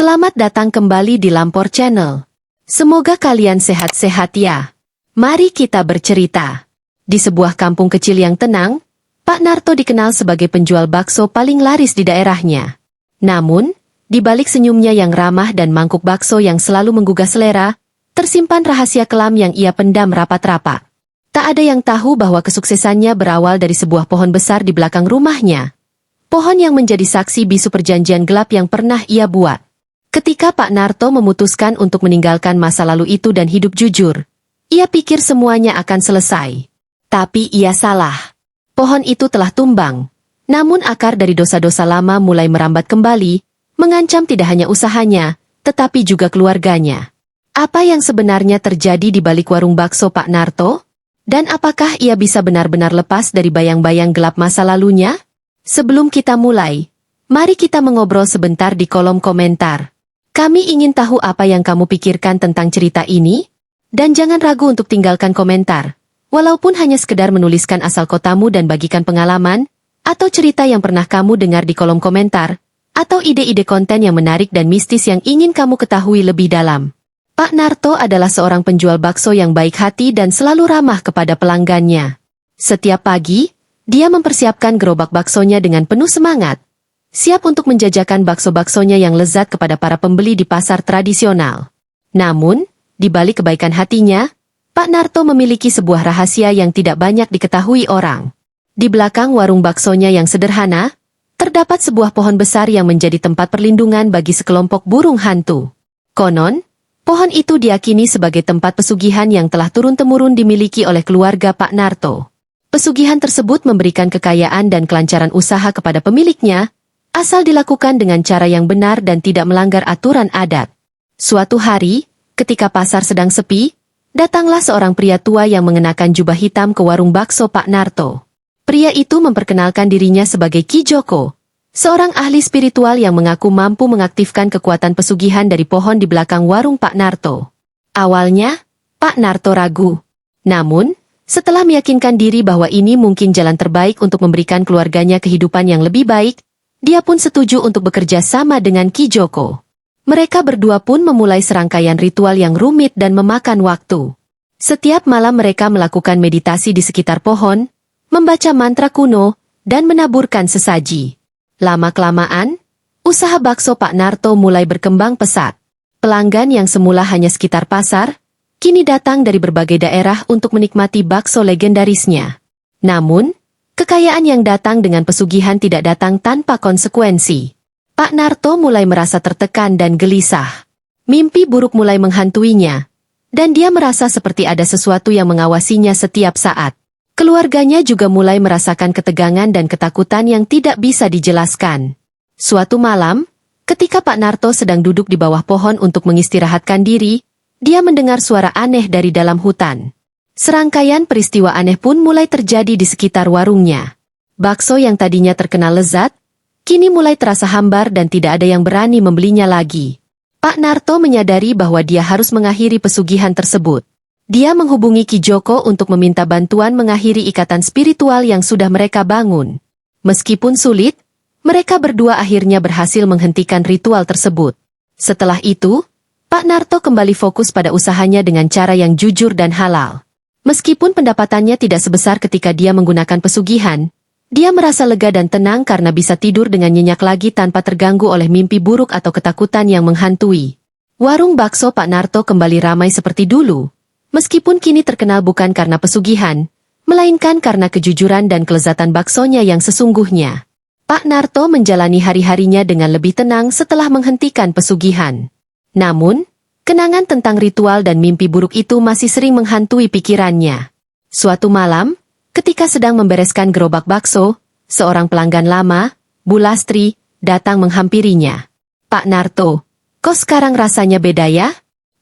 Selamat datang kembali di Lampor Channel. Semoga kalian sehat-sehat ya. Mari kita bercerita. Di sebuah kampung kecil yang tenang, Pak Narto dikenal sebagai penjual bakso paling laris di daerahnya. Namun, di balik senyumnya yang ramah dan mangkuk bakso yang selalu menggugah selera, tersimpan rahasia kelam yang ia pendam rapat-rapat. Tak ada yang tahu bahwa kesuksesannya berawal dari sebuah pohon besar di belakang rumahnya. Pohon yang menjadi saksi bisu perjanjian gelap yang pernah ia buat. Ketika Pak Narto memutuskan untuk meninggalkan masa lalu itu dan hidup jujur, ia pikir semuanya akan selesai. Tapi ia salah. Pohon itu telah tumbang. Namun akar dari dosa-dosa lama mulai merambat kembali, mengancam tidak hanya usahanya, tetapi juga keluarganya. Apa yang sebenarnya terjadi di balik warung bakso Pak Narto? Dan apakah ia bisa benar-benar lepas dari bayang-bayang gelap masa lalunya? Sebelum kita mulai, mari kita mengobrol sebentar di kolom komentar. Kami ingin tahu apa yang kamu pikirkan tentang cerita ini, dan jangan ragu untuk tinggalkan komentar, walaupun hanya sekedar menuliskan asal kotamu dan bagikan pengalaman, atau cerita yang pernah kamu dengar di kolom komentar, atau ide-ide konten yang menarik dan mistis yang ingin kamu ketahui lebih dalam. Pak Narto adalah seorang penjual bakso yang baik hati dan selalu ramah kepada pelanggannya. Setiap pagi, dia mempersiapkan gerobak baksonya dengan penuh semangat, siap untuk menjajakan bakso-baksonya yang lezat kepada para pembeli di pasar tradisional. Namun, di balik kebaikan hatinya, Pak Narto memiliki sebuah rahasia yang tidak banyak diketahui orang. Di belakang warung baksonya yang sederhana, terdapat sebuah pohon besar yang menjadi tempat perlindungan bagi sekelompok burung hantu. Konon, pohon itu diyakini sebagai tempat pesugihan yang telah turun-temurun dimiliki oleh keluarga Pak Narto. Pesugihan tersebut memberikan kekayaan dan kelancaran usaha kepada pemiliknya, asal dilakukan dengan cara yang benar dan tidak melanggar aturan adat. Suatu hari, ketika pasar sedang sepi, datanglah seorang pria tua yang mengenakan jubah hitam ke warung bakso Pak Narto. Pria itu memperkenalkan dirinya sebagai Ki Joko, seorang ahli spiritual yang mengaku mampu mengaktifkan kekuatan pesugihan dari pohon di belakang warung Pak Narto. Awalnya, Pak Narto ragu. Namun, setelah meyakinkan diri bahwa ini mungkin jalan terbaik untuk memberikan keluarganya kehidupan yang lebih baik, dia pun setuju untuk bekerja sama dengan Ki Joko. Mereka berdua pun memulai serangkaian ritual yang rumit dan memakan waktu. Setiap malam mereka melakukan meditasi di sekitar pohon, membaca mantra kuno, dan menaburkan sesaji. Lama-kelamaan, usaha bakso Pak Narto mulai berkembang pesat. Pelanggan yang semula hanya sekitar pasar, kini datang dari berbagai daerah untuk menikmati bakso legendarisnya. Namun, kekayaan yang datang dengan pesugihan tidak datang tanpa konsekuensi. Pak Narto mulai merasa tertekan dan gelisah. Mimpi buruk mulai menghantuinya, dan dia merasa seperti ada sesuatu yang mengawasinya setiap saat. Keluarganya juga mulai merasakan ketegangan dan ketakutan yang tidak bisa dijelaskan. Suatu malam, ketika Pak Narto sedang duduk di bawah pohon untuk mengistirahatkan diri, dia mendengar suara aneh dari dalam hutan. Serangkaian peristiwa aneh pun mulai terjadi di sekitar warungnya. Bakso yang tadinya terkenal lezat, kini mulai terasa hambar dan tidak ada yang berani membelinya lagi. Pak Narto menyadari bahwa dia harus mengakhiri pesugihan tersebut. Dia menghubungi Ki Joko untuk meminta bantuan mengakhiri ikatan spiritual yang sudah mereka bangun. Meskipun sulit, mereka berdua akhirnya berhasil menghentikan ritual tersebut. Setelah itu, Pak Narto kembali fokus pada usahanya dengan cara yang jujur dan halal. Meskipun pendapatannya tidak sebesar ketika dia menggunakan pesugihan, dia merasa lega dan tenang karena bisa tidur dengan nyenyak lagi tanpa terganggu oleh mimpi buruk atau ketakutan yang menghantui. Warung bakso Pak Narto kembali ramai seperti dulu, meskipun kini terkenal bukan karena pesugihan, melainkan karena kejujuran dan kelezatan baksonya yang sesungguhnya. Pak Narto menjalani hari-harinya dengan lebih tenang setelah menghentikan pesugihan. Namun, kenangan tentang ritual dan mimpi buruk itu masih sering menghantui pikirannya. Suatu malam, ketika sedang membereskan gerobak bakso, seorang pelanggan lama, Bu Lastri, datang menghampirinya. "Pak Narto, kok sekarang rasanya beda ya?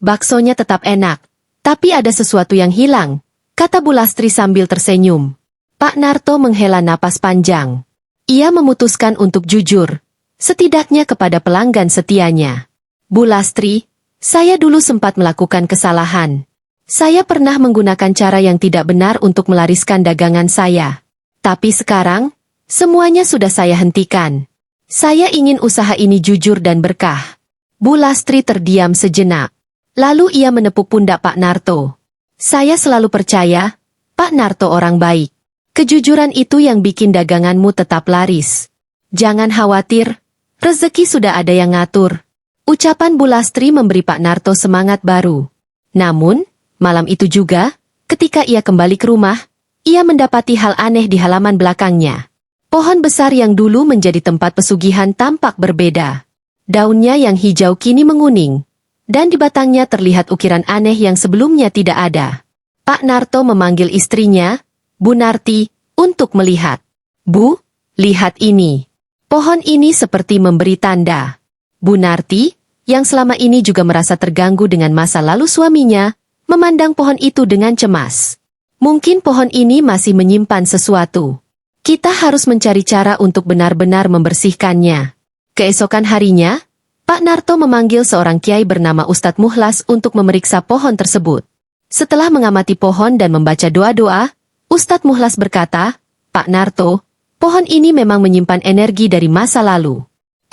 Baksonya tetap enak, tapi ada sesuatu yang hilang," kata Bu Lastri sambil tersenyum. Pak Narto menghela napas panjang. Ia memutuskan untuk jujur, setidaknya kepada pelanggan setianya. "Bu Lastri, saya dulu sempat melakukan kesalahan. Saya pernah menggunakan cara yang tidak benar untuk melariskan dagangan saya. Tapi sekarang, semuanya sudah saya hentikan. Saya ingin usaha ini jujur dan berkah. Bu Lastri terdiam sejenak. Lalu ia menepuk pundak Pak Narto. Saya selalu percaya, Pak Narto orang baik. Kejujuran itu yang bikin daganganmu tetap laris. Jangan khawatir, rezeki sudah ada yang ngatur. Ucapan Bu Lastri memberi Pak Narto semangat baru. Namun, malam itu juga, ketika ia kembali ke rumah, ia mendapati hal aneh di halaman belakangnya. Pohon besar yang dulu menjadi tempat pesugihan tampak berbeda. Daunnya yang hijau kini menguning, dan di batangnya terlihat ukiran aneh yang sebelumnya tidak ada. Pak Narto memanggil istrinya, Bu Narti, untuk melihat. Bu, lihat ini. Pohon ini seperti memberi tanda. Bu Narti, yang selama ini juga merasa terganggu dengan masa lalu suaminya, memandang pohon itu dengan cemas. Mungkin pohon ini masih menyimpan sesuatu. Kita harus mencari cara untuk benar-benar membersihkannya. Keesokan harinya, Pak Narto memanggil seorang kiai bernama Ustadz Muhlas untuk memeriksa pohon tersebut. Setelah mengamati pohon dan membaca doa-doa, Ustadz Muhlas berkata, Pak Narto, pohon ini memang menyimpan energi dari masa lalu.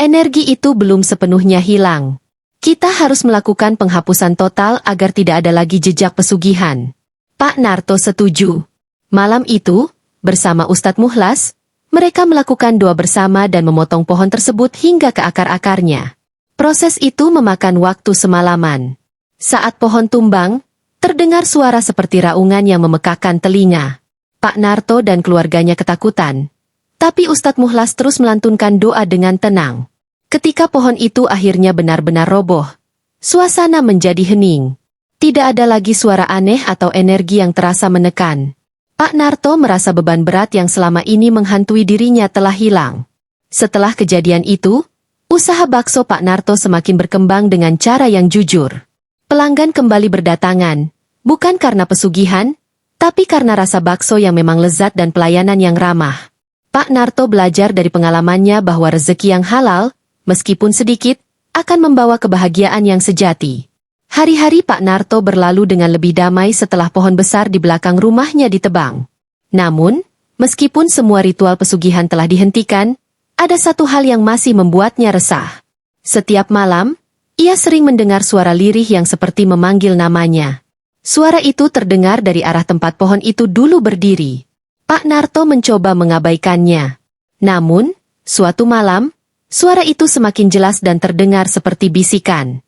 Energi itu belum sepenuhnya hilang. Kita harus melakukan penghapusan total agar tidak ada lagi jejak pesugihan. Pak Narto setuju. Malam itu, bersama Ustadz Muhlas, mereka melakukan doa bersama dan memotong pohon tersebut hingga ke akar-akarnya. Proses itu memakan waktu semalaman. Saat pohon tumbang, terdengar suara seperti raungan yang memekakkan telinga. Pak Narto dan keluarganya ketakutan. Tapi Ustadz Muhlas terus melantunkan doa dengan tenang. Ketika pohon itu akhirnya benar-benar roboh, suasana menjadi hening. Tidak ada lagi suara aneh atau energi yang terasa menekan. Pak Narto merasa beban berat yang selama ini menghantui dirinya telah hilang. Setelah kejadian itu, usaha bakso Pak Narto semakin berkembang dengan cara yang jujur. Pelanggan kembali berdatangan, bukan karena pesugihan, tapi karena rasa bakso yang memang lezat dan pelayanan yang ramah. Pak Narto belajar dari pengalamannya bahwa rezeki yang halal, meskipun sedikit, akan membawa kebahagiaan yang sejati. Hari-hari Pak Narto berlalu dengan lebih damai setelah pohon besar di belakang rumahnya ditebang. Namun, meskipun semua ritual pesugihan telah dihentikan, ada satu hal yang masih membuatnya resah. Setiap malam, ia sering mendengar suara lirih yang seperti memanggil namanya. Suara itu terdengar dari arah tempat pohon itu dulu berdiri. Pak Narto mencoba mengabaikannya. Namun, suatu malam, suara itu semakin jelas dan terdengar seperti bisikan.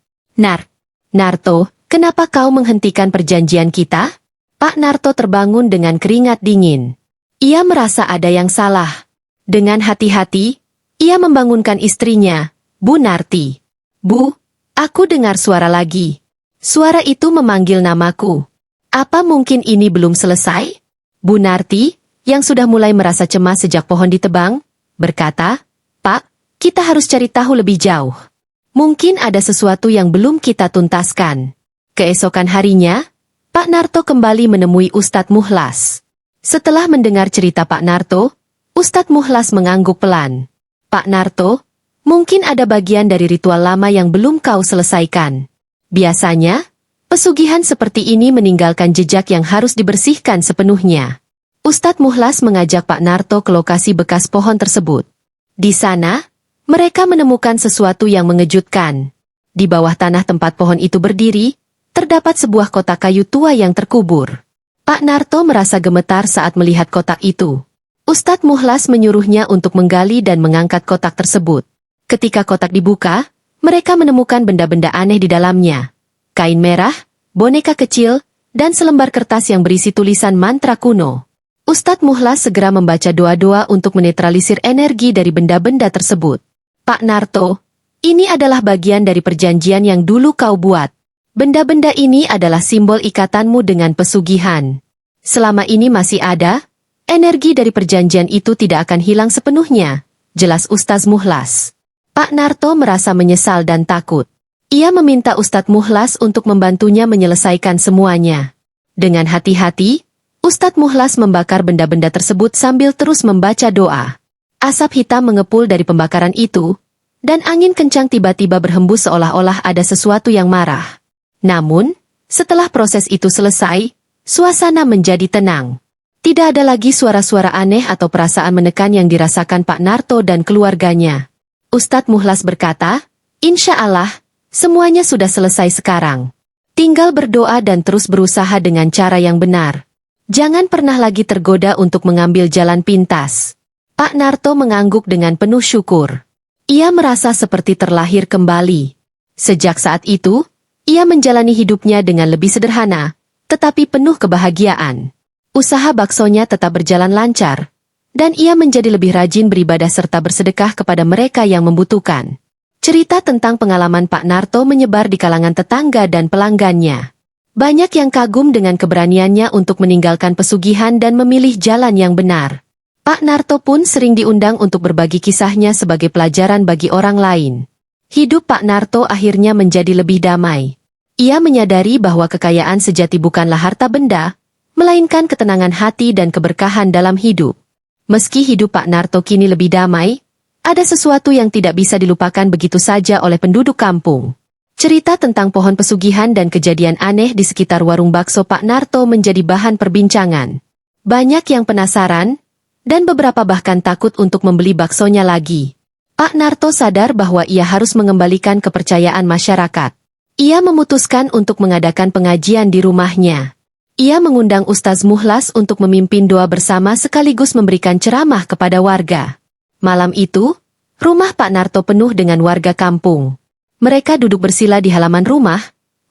Narto, kenapa kau menghentikan perjanjian kita? Pak Narto terbangun dengan keringat dingin. Ia merasa ada yang salah. Dengan hati-hati, ia membangunkan istrinya, Bu Narti. Bu, aku dengar suara lagi. Suara itu memanggil namaku. Apa mungkin ini belum selesai? Bu Narti, yang sudah mulai merasa cemas sejak pohon ditebang, berkata, Pak, kita harus cari tahu lebih jauh. Mungkin ada sesuatu yang belum kita tuntaskan. Keesokan harinya, Pak Narto kembali menemui Ustadz Muhlas. Setelah mendengar cerita Pak Narto, Ustadz Muhlas mengangguk pelan. Pak Narto, mungkin ada bagian dari ritual lama yang belum kau selesaikan. Biasanya, pesugihan seperti ini meninggalkan jejak yang harus dibersihkan sepenuhnya. Ustadz Muhlas mengajak Pak Narto ke lokasi bekas pohon tersebut. Di sana, mereka menemukan sesuatu yang mengejutkan. Di bawah tanah tempat pohon itu berdiri, terdapat sebuah kotak kayu tua yang terkubur. Pak Narto merasa gemetar saat melihat kotak itu. Ustadz Muhlas menyuruhnya untuk menggali dan mengangkat kotak tersebut. Ketika kotak dibuka, mereka menemukan benda-benda aneh di dalamnya. Kain merah, boneka kecil, dan selembar kertas yang berisi tulisan mantra kuno. Ustadz Muhlas segera membaca doa-doa untuk menetralisir energi dari benda-benda tersebut. Pak Narto, ini adalah bagian dari perjanjian yang dulu kau buat. Benda-benda ini adalah simbol ikatanmu dengan pesugihan. Selama ini masih ada, energi dari perjanjian itu tidak akan hilang sepenuhnya, jelas Ustadz Muhlas. Pak Narto merasa menyesal dan takut. Ia meminta Ustadz Muhlas untuk membantunya menyelesaikan semuanya. Dengan hati-hati, Ustadz Muhlas membakar benda-benda tersebut sambil terus membaca doa. Asap hitam mengepul dari pembakaran itu, dan angin kencang tiba-tiba berhembus seolah-olah ada sesuatu yang marah. Namun, setelah proses itu selesai, suasana menjadi tenang. Tidak ada lagi suara-suara aneh atau perasaan menekan yang dirasakan Pak Narto dan keluarganya. Ustadz Muhlas berkata, Insya Allah, Semuanya sudah selesai sekarang. Tinggal berdoa dan terus berusaha dengan cara yang benar. Jangan pernah lagi tergoda untuk mengambil jalan pintas. Pak Narto mengangguk dengan penuh syukur. Ia merasa seperti terlahir kembali. Sejak saat itu, ia menjalani hidupnya dengan lebih sederhana, tetapi penuh kebahagiaan. Usaha baksonya tetap berjalan lancar, dan ia menjadi lebih rajin beribadah serta bersedekah kepada mereka yang membutuhkan. Cerita tentang pengalaman Pak Narto menyebar di kalangan tetangga dan pelanggannya. Banyak yang kagum dengan keberaniannya untuk meninggalkan pesugihan dan memilih jalan yang benar. Pak Narto pun sering diundang untuk berbagi kisahnya sebagai pelajaran bagi orang lain. Hidup Pak Narto akhirnya menjadi lebih damai. Ia menyadari bahwa kekayaan sejati bukanlah harta benda, melainkan ketenangan hati dan keberkahan dalam hidup. Meski hidup Pak Narto kini lebih damai, ada sesuatu yang tidak bisa dilupakan begitu saja oleh penduduk kampung. Cerita tentang pohon pesugihan dan kejadian aneh di sekitar warung bakso Pak Narto menjadi bahan perbincangan. Banyak yang penasaran, dan beberapa bahkan takut untuk membeli baksonya lagi. Pak Narto sadar bahwa ia harus mengembalikan kepercayaan masyarakat. Ia memutuskan untuk mengadakan pengajian di rumahnya. Ia mengundang Ustaz Muhlas untuk memimpin doa bersama sekaligus memberikan ceramah kepada warga. Malam itu, rumah Pak Narto penuh dengan warga kampung. Mereka duduk bersila di halaman rumah,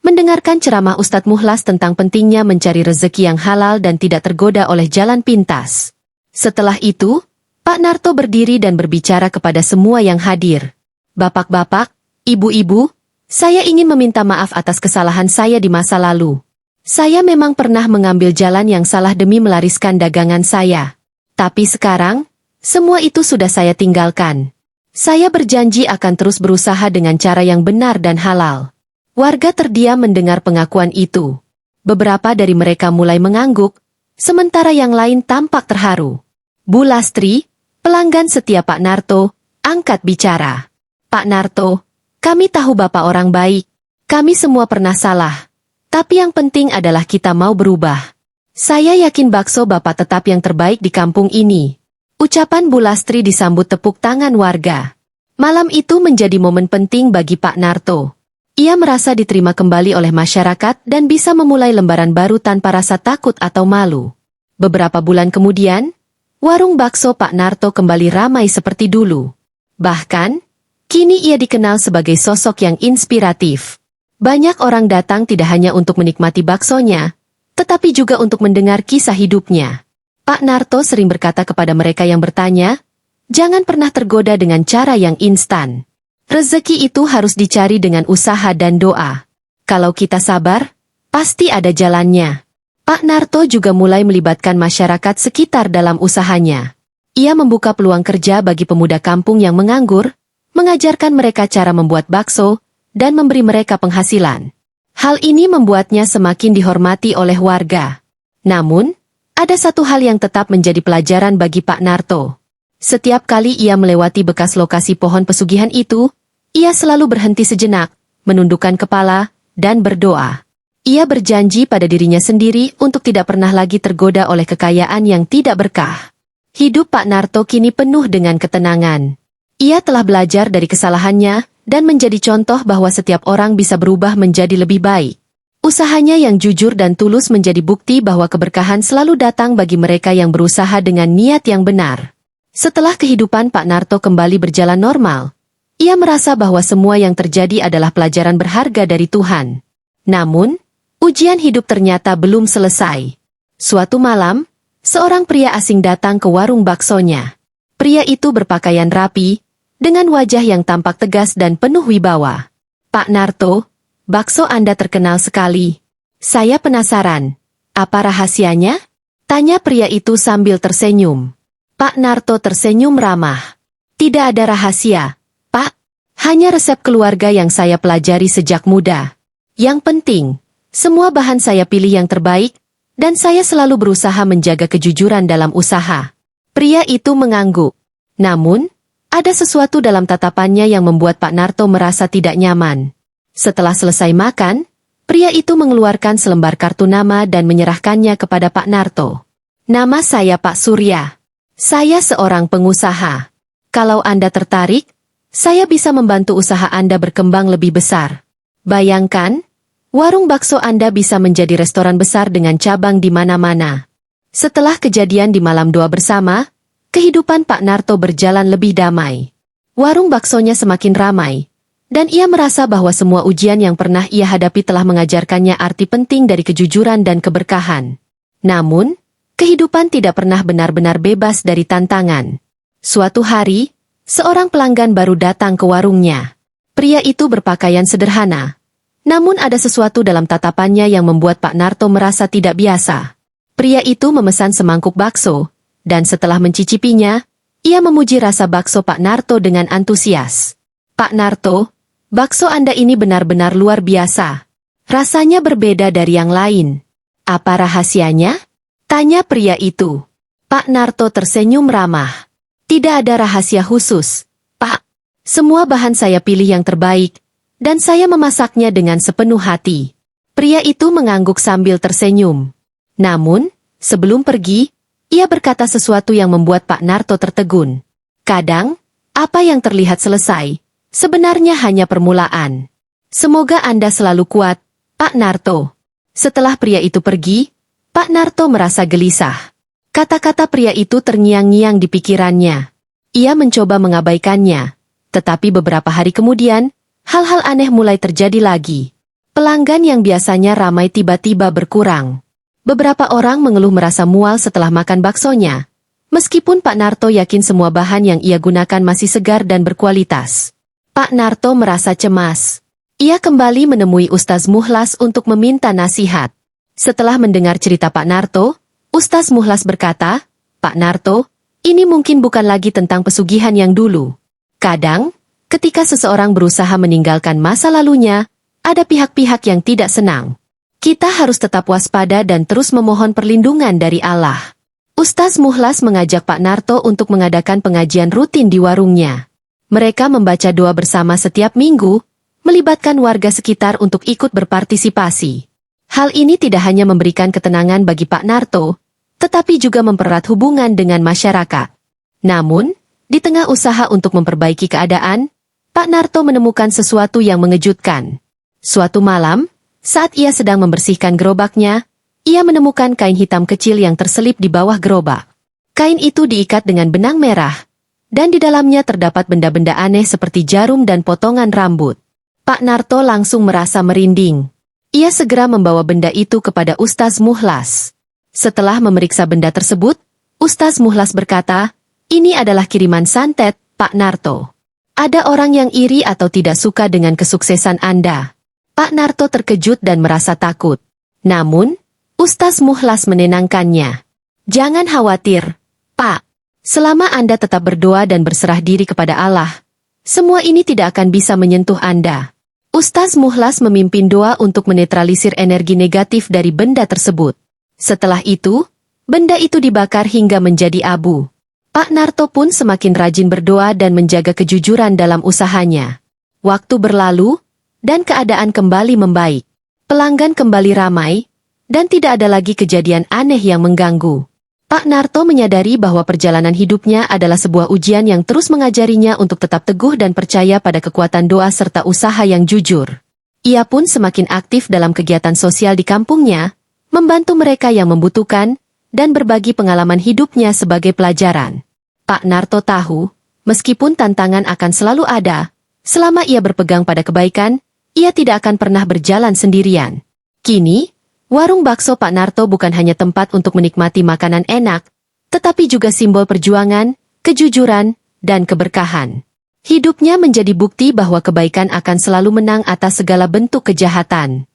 mendengarkan ceramah Ustadz Muhlas tentang pentingnya mencari rezeki yang halal dan tidak tergoda oleh jalan pintas. Setelah itu, Pak Narto berdiri dan berbicara kepada semua yang hadir. Bapak-bapak, ibu-ibu, saya ingin meminta maaf atas kesalahan saya di masa lalu. Saya memang pernah mengambil jalan yang salah demi melariskan dagangan saya. Tapi sekarang, semua itu sudah saya tinggalkan. Saya berjanji akan terus berusaha dengan cara yang benar dan halal. Warga terdiam mendengar pengakuan itu. Beberapa dari mereka mulai mengangguk, sementara yang lain tampak terharu. Bu Lastri, pelanggan setia Pak Narto, angkat bicara. Pak Narto, kami tahu Bapak orang baik. Kami semua pernah salah. Tapi yang penting adalah kita mau berubah. Saya yakin bakso Bapak tetap yang terbaik di kampung ini. Ucapan Bu Lastri disambut tepuk tangan warga. Malam itu menjadi momen penting bagi Pak Narto. Ia merasa diterima kembali oleh masyarakat dan bisa memulai lembaran baru tanpa rasa takut atau malu. Beberapa bulan kemudian, warung bakso Pak Narto kembali ramai seperti dulu. Bahkan, kini ia dikenal sebagai sosok yang inspiratif. Banyak orang datang tidak hanya untuk menikmati baksonya, tetapi juga untuk mendengar kisah hidupnya. Pak Narto sering berkata kepada mereka yang bertanya, jangan pernah tergoda dengan cara yang instan. Rezeki itu harus dicari dengan usaha dan doa. Kalau kita sabar, pasti ada jalannya. Pak Narto juga mulai melibatkan masyarakat sekitar dalam usahanya. Ia membuka peluang kerja bagi pemuda kampung yang menganggur, mengajarkan mereka cara membuat bakso, dan memberi mereka penghasilan. Hal ini membuatnya semakin dihormati oleh warga. Namun, ada satu hal yang tetap menjadi pelajaran bagi Pak Narto. Setiap kali ia melewati bekas lokasi pohon pesugihan itu, ia selalu berhenti sejenak, menundukkan kepala, dan berdoa. Ia berjanji pada dirinya sendiri untuk tidak pernah lagi tergoda oleh kekayaan yang tidak berkah. Hidup Pak Narto kini penuh dengan ketenangan. Ia telah belajar dari kesalahannya, dan menjadi contoh bahwa setiap orang bisa berubah menjadi lebih baik. Usahanya yang jujur dan tulus menjadi bukti bahwa keberkahan selalu datang bagi mereka yang berusaha dengan niat yang benar. Setelah kehidupan Pak Narto kembali berjalan normal, ia merasa bahwa semua yang terjadi adalah pelajaran berharga dari Tuhan. Namun, ujian hidup ternyata belum selesai. Suatu malam, seorang pria asing datang ke warung baksonya. Pria itu berpakaian rapi, dengan wajah yang tampak tegas dan penuh wibawa. Pak Narto, bakso Anda terkenal sekali. Saya penasaran, apa rahasianya? Tanya pria itu sambil tersenyum. Pak Narto tersenyum ramah. Tidak ada rahasia, Pak. Hanya resep keluarga yang saya pelajari sejak muda. Yang penting, semua bahan saya pilih yang terbaik, dan saya selalu berusaha menjaga kejujuran dalam usaha. Pria itu mengangguk. Namun, ada sesuatu dalam tatapannya yang membuat Pak Narto merasa tidak nyaman. Setelah selesai makan, pria itu mengeluarkan selembar kartu nama dan menyerahkannya kepada Pak Narto. Nama saya Pak Surya. Saya seorang pengusaha. Kalau Anda tertarik, saya bisa membantu usaha Anda berkembang lebih besar. Bayangkan, warung bakso Anda bisa menjadi restoran besar dengan cabang di mana-mana. Setelah kejadian di malam doa bersama, kehidupan Pak Narto berjalan lebih damai. Warung baksonya semakin ramai, dan ia merasa bahwa semua ujian yang pernah ia hadapi telah mengajarkannya arti penting dari kejujuran dan keberkahan. Namun, kehidupan tidak pernah benar-benar bebas dari tantangan. Suatu hari, seorang pelanggan baru datang ke warungnya. Pria itu berpakaian sederhana. Namun ada sesuatu dalam tatapannya yang membuat Pak Narto merasa tidak biasa. Pria itu memesan semangkuk bakso, dan setelah mencicipinya, ia memuji rasa bakso Pak Narto dengan antusias. "Pak Narto, bakso Anda ini benar-benar luar biasa. Rasanya berbeda dari yang lain. Apa rahasianya?" tanya pria itu. Pak Narto tersenyum ramah. "Tidak ada rahasia khusus, Pak. Semua bahan saya pilih yang terbaik, dan saya memasaknya dengan sepenuh hati." Pria itu mengangguk sambil tersenyum. Namun, sebelum pergi, ia berkata sesuatu yang membuat Pak Narto tertegun. "Kadang, apa yang terlihat selesai, sebenarnya hanya permulaan. Semoga Anda selalu kuat, Pak Narto." Setelah pria itu pergi, Pak Narto merasa gelisah. Kata-kata pria itu terngiang-ngiang di pikirannya. Ia mencoba mengabaikannya, tetapi beberapa hari kemudian, hal-hal aneh mulai terjadi lagi. Pelanggan yang biasanya ramai tiba-tiba berkurang. Beberapa orang mengeluh merasa mual setelah makan baksonya, meskipun Pak Narto yakin semua bahan yang ia gunakan masih segar dan berkualitas. Pak Narto merasa cemas. Ia kembali menemui Ustaz Mukhlas untuk meminta nasihat. Setelah mendengar cerita Pak Narto, Ustaz Mukhlas berkata, "Pak Narto, ini mungkin bukan lagi tentang pesugihan yang dulu. Kadang, ketika seseorang berusaha meninggalkan masa lalunya, ada pihak-pihak yang tidak senang. Kita harus tetap waspada dan terus memohon perlindungan dari Allah." Ustaz Mukhlas mengajak Pak Narto untuk mengadakan pengajian rutin di warungnya. Mereka membaca doa bersama setiap minggu, melibatkan warga sekitar untuk ikut berpartisipasi. Hal ini tidak hanya memberikan ketenangan bagi Pak Narto, tetapi juga mempererat hubungan dengan masyarakat. Namun, di tengah usaha untuk memperbaiki keadaan, Pak Narto menemukan sesuatu yang mengejutkan. Suatu malam, saat ia sedang membersihkan gerobaknya, ia menemukan kain hitam kecil yang terselip di bawah gerobak. Kain itu diikat dengan benang merah, dan di dalamnya terdapat benda-benda aneh seperti jarum dan potongan rambut. Pak Narto langsung merasa merinding. Ia segera membawa benda itu kepada Ustaz Mukhlas. Setelah memeriksa benda tersebut, Ustaz Mukhlas berkata, "Ini adalah kiriman santet, Pak Narto. Ada orang yang iri atau tidak suka dengan kesuksesan Anda." Pak Narto terkejut dan merasa takut. Namun, Ustaz Mukhlas menenangkannya. "Jangan khawatir, Pak. Selama Anda tetap berdoa dan berserah diri kepada Allah, semua ini tidak akan bisa menyentuh Anda." Ustaz Mukhlas memimpin doa untuk menetralisir energi negatif dari benda tersebut. Setelah itu, benda itu dibakar hingga menjadi abu. Pak Narto pun semakin rajin berdoa dan menjaga kejujuran dalam usahanya. Waktu berlalu, dan keadaan kembali membaik. Pelanggan kembali ramai, dan tidak ada lagi kejadian aneh yang mengganggu. Pak Narto menyadari bahwa perjalanan hidupnya adalah sebuah ujian yang terus mengajarinya untuk tetap teguh dan percaya pada kekuatan doa serta usaha yang jujur. Ia pun semakin aktif dalam kegiatan sosial di kampungnya, membantu mereka yang membutuhkan, dan berbagi pengalaman hidupnya sebagai pelajaran. Pak Narto tahu, meskipun tantangan akan selalu ada, selama ia berpegang pada kebaikan, ia tidak akan pernah berjalan sendirian. Kini, warung bakso Pak Narto bukan hanya tempat untuk menikmati makanan enak, tetapi juga simbol perjuangan, kejujuran, dan keberkahan. Hidupnya menjadi bukti bahwa kebaikan akan selalu menang atas segala bentuk kejahatan.